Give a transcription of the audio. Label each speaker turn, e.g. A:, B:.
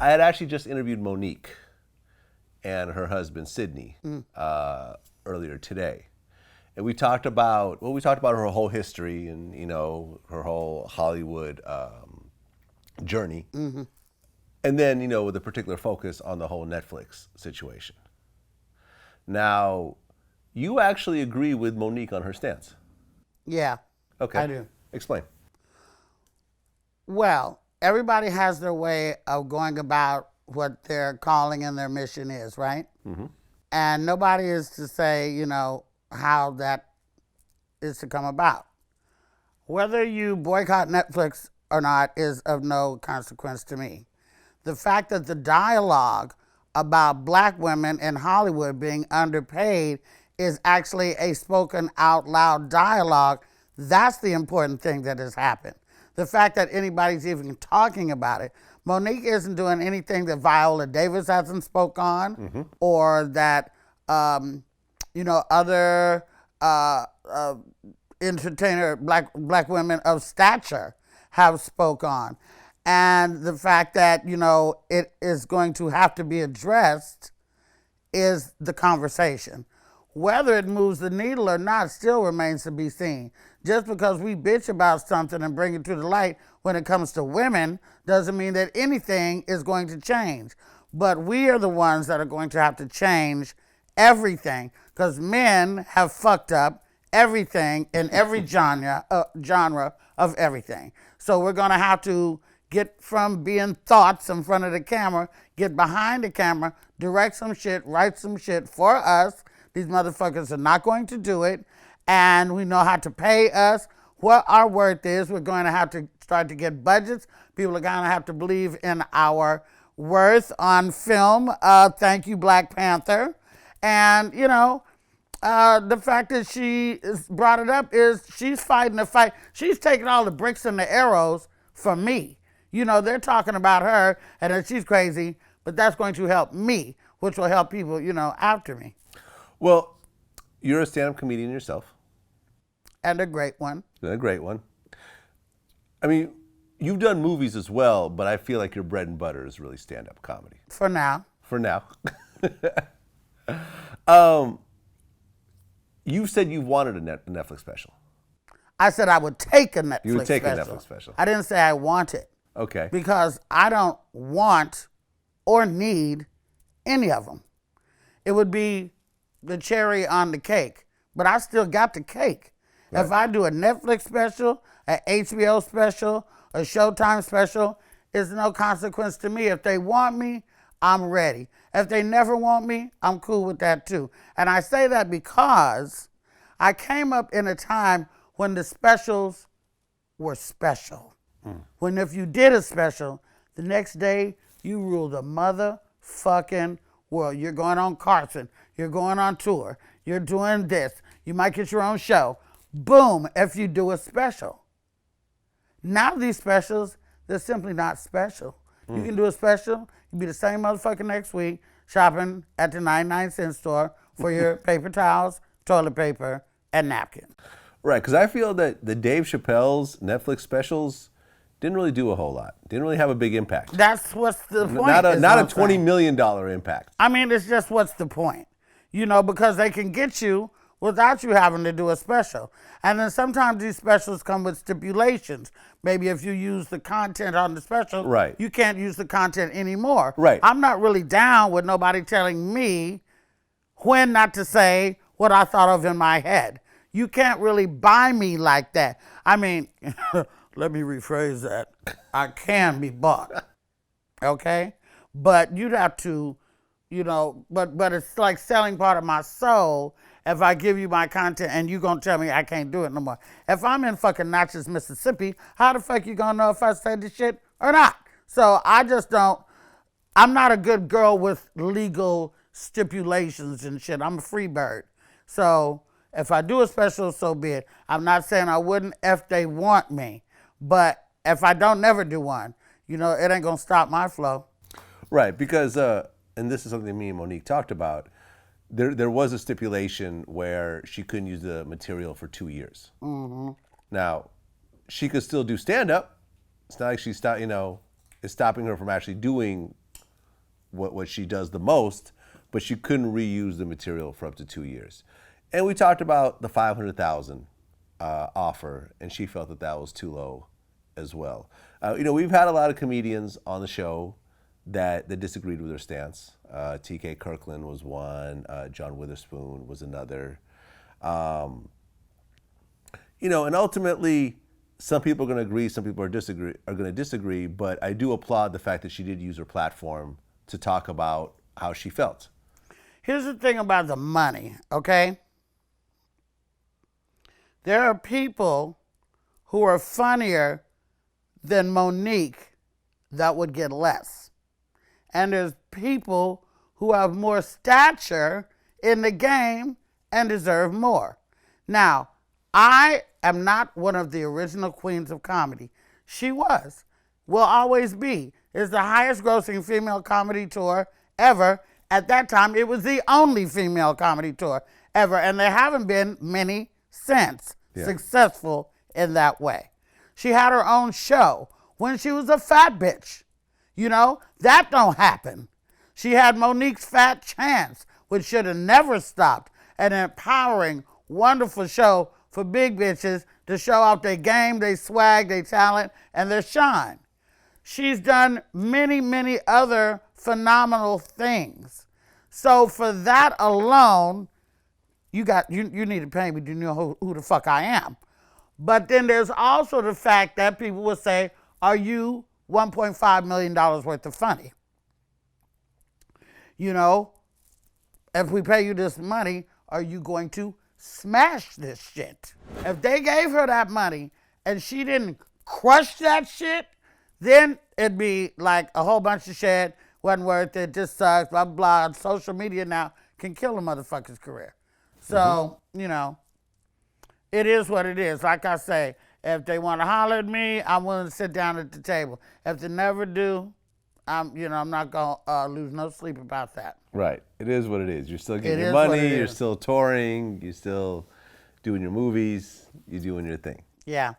A: I had actually just interviewed Monique and her husband Sydney earlier today, and we talked about her whole history and her whole Hollywood journey, and then with a particular focus on the whole Netflix situation. Now, you actually agree with Monique on her stance.
B: Yeah,
A: Okay,
B: I do.
A: Explain.
B: Well, everybody has their way of going about what their calling and their mission is, right? Mm-hmm. And nobody is to say, how that is to come about. Whether you boycott Netflix or not is of no consequence to me. The fact that the dialogue about black women in Hollywood being underpaid is actually a spoken out loud dialogue, that's the important thing that has happened. The fact that anybody's even talking about it. Monique isn't doing anything that Viola Davis hasn't spoke on, or that other entertainer black women of stature have spoke on. And the fact that it is going to have to be addressed is the conversation. Whether it moves the needle or not still remains to be seen. Just because we bitch about something and bring it to the light when it comes to women doesn't mean that anything is going to change. But we are the ones that are going to have to change everything, because men have fucked up everything in every genre of everything. So we're going to have to get from being thoughts in front of the camera, get behind the camera, direct some shit, write some shit for us. These motherfuckers are not going to do it, and we know how to pay us, what our worth is. We're going to have to start to get budgets. People are going to have to believe in our worth on film. Thank you, Black Panther. And, the fact that she brought it up is she's fighting a fight. She's taking all the bricks and the arrows for me. They're talking about her and that she's crazy, but that's going to help me, which will help people, after me.
A: Well, you're a stand-up comedian yourself.
B: And a great one.
A: A great one. I mean, you've done movies as well, but I feel like your bread and butter is really stand-up comedy.
B: For now.
A: For now. You said you wanted a Netflix special.
B: I said I would take a Netflix special.
A: You would take a Netflix special.
B: I didn't say I want it.
A: Okay.
B: Because I don't want or need any of them. It would be the cherry on the cake, but I still got the cake. Right. If I do a Netflix special, an HBO special, a Showtime special, it's no consequence to me. If they want me, I'm ready. If they never want me, I'm cool with that too. And I say that because I came up in a time when the specials were special. When if you did a special, the next day you ruled the motherfucking world. You're going on Carson. You're going on tour. You're doing this. You might get your own show. Boom, if you do a special. Now these specials, they're simply not special. You can do a special, you be the same motherfucker next week shopping at the 99-cent store for your paper towels, toilet paper, and napkins.
A: Right, because I feel that the Dave Chappelle's Netflix specials didn't really do a whole lot. Didn't really have a big impact.
B: That's what's the point.
A: Not a $20 million impact.
B: I mean, it's just what's the point? Because they can get you without you having to do a special. And then sometimes these specials come with stipulations. Maybe if you use the content on the special,
A: right,
B: you can't use the content anymore.
A: Right.
B: I'm not really down with nobody telling me when not to say what I thought of in my head. You can't really buy me like that. I mean, let me rephrase that. I can be bought, okay? But you'd have to, but it's like selling part of my soul if I give you my content and you gonna tell me I can't do it no more. If I'm in fucking Natchez, Mississippi, how the fuck you gonna know if I said this shit or not? So I just don't, I'm not a good girl with legal stipulations and shit. I'm a free bird. So if I do a special, so be it. I'm not saying I wouldn't if they want me. But if I don't never do one, it ain't gonna stop my flow.
A: Right, because, and this is something me and Monique talked about, there was a stipulation where she couldn't use the material for 2 years. Mm-hmm. Now, she could still do stand-up. It's not like she's is stopping her from actually doing what she does the most, but she couldn't reuse the material for up to 2 years. And we talked about the 500,000 offer, and she felt that that was too low as well. We've had a lot of comedians on the show that disagreed with her stance. T.K. Kirkland was one. John Witherspoon was another. And ultimately, some people are going to agree, some people are going to disagree. But I do applaud the fact that she did use her platform to talk about how she felt.
B: Here's the thing about the money, okay? There are people who are funnier than Monique that would get less. And there's people who have more stature in the game and deserve more. Now, I am not one of the original queens of comedy. She was, will always be. It's the highest grossing female comedy tour ever. At that time, it was the only female comedy tour ever, and there haven't been many since successful in that way. She had her own show when she was a fat bitch. That don't happen. She had Monique's Fat Chance, which should have never stopped. An empowering, wonderful show for big bitches to show off their game, their swag, their talent, and their shine. She's done many, many other phenomenal things. So for that alone, you need to pay me to know who the fuck I am. But then there's also the fact that people will say, are you $1.5 million worth of funny? If we pay you this money, are you going to smash this shit? If they gave her that money and she didn't crush that shit, then it'd be like a whole bunch of shit, wasn't worth it, just sucks, blah, blah. Social media now can kill a motherfucker's career. So, it is what it is. Like I say, if they want to holler at me, I'm willing to sit down at the table. If they never do, I'm not going to lose no sleep about that.
A: Right. It is what it is. You're still getting your money. You're still touring. You're still doing your movies. You're doing your thing.
B: Yeah.